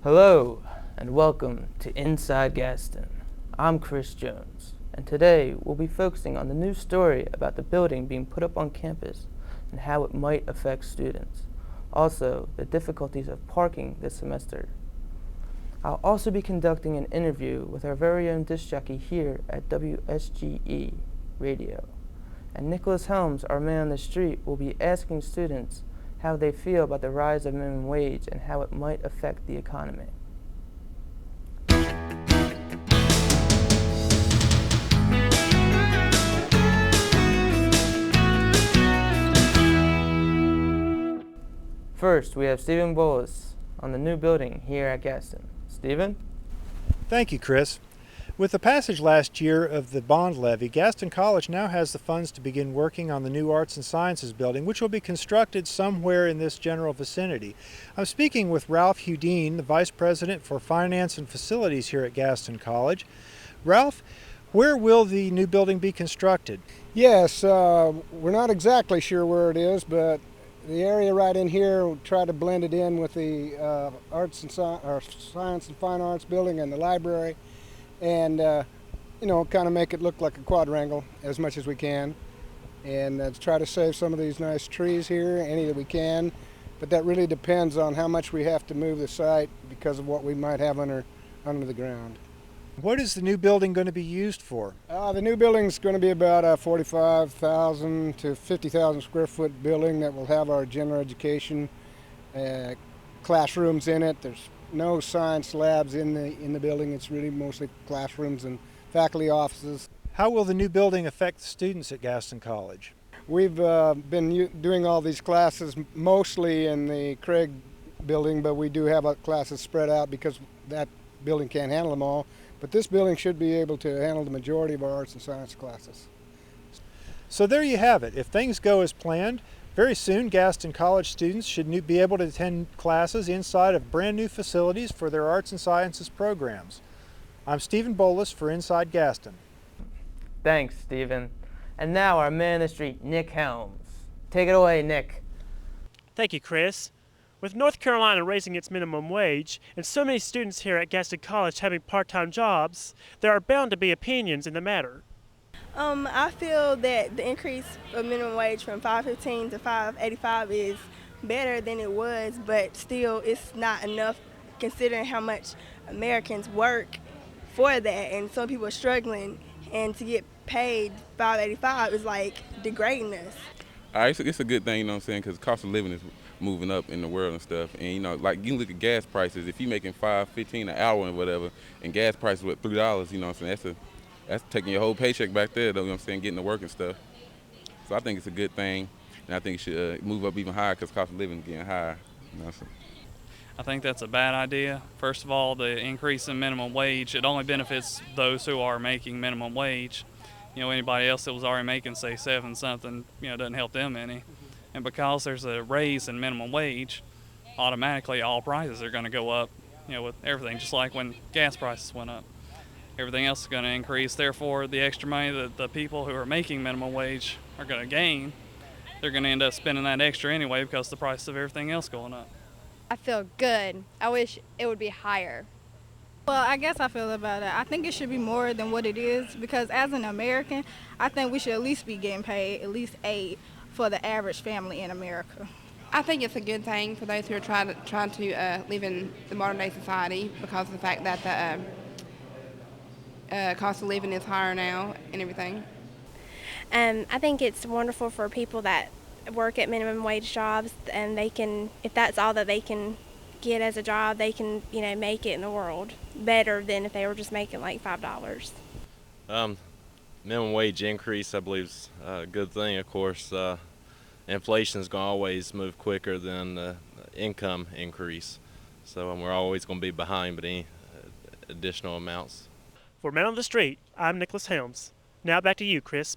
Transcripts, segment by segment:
Hello, and welcome to Inside Gaston. I'm Chris Jones, and today we'll be focusing on the new story about the building being put up on campus and how it might affect students. Also, the difficulties of parking this semester. I'll also be conducting an interview with our very own disc jockey here at WSGE Radio. And Nicholas Helms, our man on the street, will be asking students how they feel about the rise of minimum wage and how it might affect the economy. First, we have Stephen Bolus on the new building here at Gaston. Stephen? Thank you, Chris. With the passage last year of the bond levy, Gaston College now has the funds to begin working on the new Arts and Sciences building, which will be constructed somewhere in this general vicinity. I'm speaking with Ralph Hudine, the Vice President for Finance and Facilities here at Gaston College. Ralph, where will the new building be constructed? Yes, we're not exactly sure where it is, but the area right in here, we'll try to blend it in with the Science and Fine Arts building and the library, and kind of make it look like a quadrangle as much as we can, and try to save some of these nice trees here, any that we can, but that really depends on how much we have to move the site because of what we might have under the ground. What is the new building going to be used for? The new building is going to be about a 45,000 to 50,000 square foot building that will have our general education classrooms in it. There's no science labs in the building. It's really mostly classrooms and faculty offices. How will the new building affect the students at Gaston College? We've been doing all these classes mostly in the Craig building, but we do have classes spread out because that building can't handle them all. But this building should be able to handle the majority of our arts and science classes. So there you have it. If things go as planned, very soon Gaston College students should be able to attend classes inside of brand new facilities for their arts and sciences programs. I'm Stephen Bolus for Inside Gaston. Thanks, Stephen. And now our man on the street, Nick Helms. Take it away, Nick. Thank you, Chris. With North Carolina raising its minimum wage and so many students here at Gaston College having part-time jobs, there are bound to be opinions in the matter. I feel that the increase of minimum wage from $5.15 to $5.85 is better than it was, but still it's not enough considering how much Americans work for that, and some people are struggling, and to get paid $5.85 is like degrading us. It's a good thing, you know what I'm saying, because the cost of living is moving up in the world and stuff. And, like you look at gas prices, if you're making $5.15 an hour and whatever, and gas prices with $3, you know what I'm saying, that's taking your whole paycheck back there, though, you know what I'm saying, getting to work and stuff. So I think it's a good thing, and I think it should move up even higher because cost of living is getting higher. You know what I'm saying? I think that's a bad idea. First of all, the increase in minimum wage, it only benefits those who are making minimum wage. Anybody else that was already making, say, 7 something, doesn't help them any. And because there's a raise in minimum wage, automatically all prices are going to go up, with everything, just like when gas prices went up. Everything else is going to increase. Therefore, the extra money that the people who are making minimum wage are going to gain, they're going to end up spending that extra anyway because the price of everything else going up. I feel good. I wish it would be higher. Well, I guess I feel about it. I think it should be more than what it is because as an American, I think we should at least be getting paid at least $8 for the average family in America. I think it's a good thing for those who are trying to live in the modern day society because of the fact that the cost of living is higher now and everything. I think it's wonderful for people that work at minimum wage jobs, and they can, if that's all that they can get as a job, they can, make it in the world better than if they were just making like $5. Minimum wage increase, I believe, is a good thing. Of course, inflation is going to always move quicker than the income increase, so we're always going to be behind with any additional amounts. For Man on the Street, I'm Nicholas Helms. Now back to you, Chris.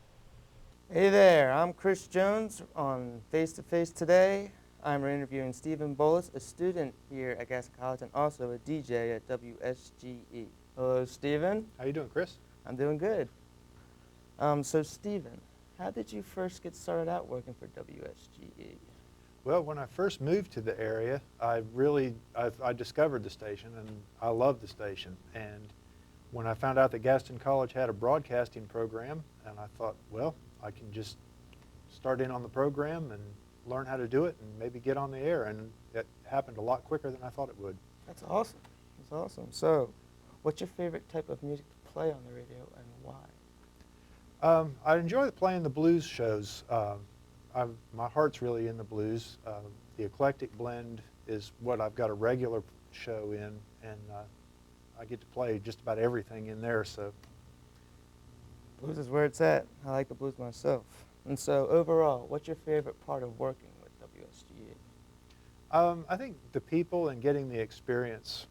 Hey there, I'm Chris Jones on Face to Face today. I'm interviewing Stephen Bolus, a student here at Gaston College and also a DJ at WSGE. Hello, Stephen. How you doing, Chris? I'm doing good. So, Stephen, how did you first get started out working for WSGE? Well, when I first moved to the area, I discovered the station, and I loved the station. And when I found out that Gaston College had a broadcasting program, and I thought, well, I can just start in on the program and learn how to do it and maybe get on the air. And it happened a lot quicker than I thought it would. That's awesome. That's awesome. So, what's your favorite type of music to play on the radio and why? I enjoy playing the blues shows. My heart's really in the blues. The eclectic blend is what I've got a regular show in, and I get to play just about everything in there. So Blues is where it's at. I like the blues myself. And so, overall, what's your favorite part of working with WSGE? I think the people and getting the experience.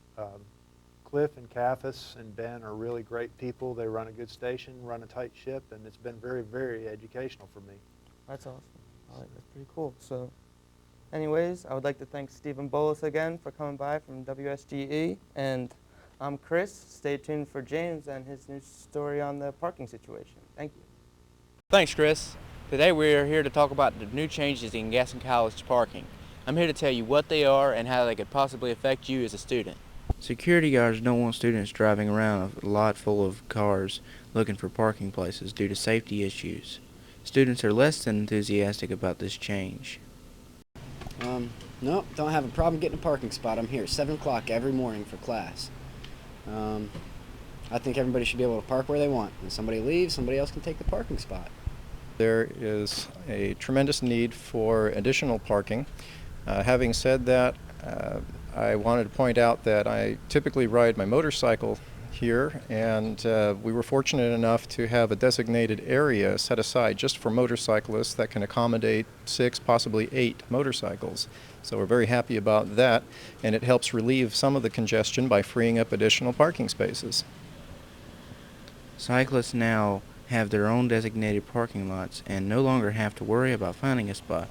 Cliff and Cafis and Ben are really great people. They run a good station, run a tight ship, and it's been very, very educational for me. That's awesome. That's pretty cool. So, anyways, I would like to thank Stephen Bolus again for coming by from WSGE. And I'm Chris. Stay tuned for James and his new story on the parking situation. Thank you. Thanks, Chris. Today we are here to talk about the new changes in Gaston College parking. I'm here to tell you what they are and how they could possibly affect you as a student. Security guards don't want students driving around a lot full of cars looking for parking places due to safety issues. Students are less than enthusiastic about this change. Nope, don't have a problem getting a parking spot. I'm here at 7 o'clock every morning for class. I think everybody should be able to park where they want. When somebody leaves, somebody else can take the parking spot. There is a tremendous need for additional parking. Having said that, I wanted to point out that I typically ride my motorcycle here, and we were fortunate enough to have a designated area set aside just for motorcyclists that can accommodate 6, possibly 8 motorcycles. So we're very happy about that, and it helps relieve some of the congestion by freeing up additional parking spaces. Cyclists now have their own designated parking lots and no longer have to worry about finding a spot.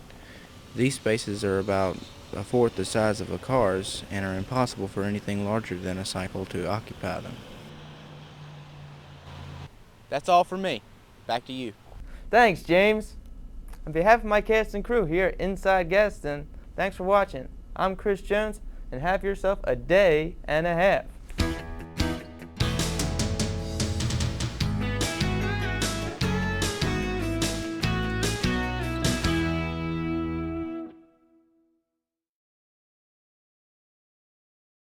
These spaces are about a fourth the size of a car's and are impossible for anything larger than a cycle to occupy them. That's all for me. Back to you. Thanks, James. On behalf of my cast and crew here at Inside Gaston, thanks for watching. I'm Chris Jones, and have yourself a day and a half.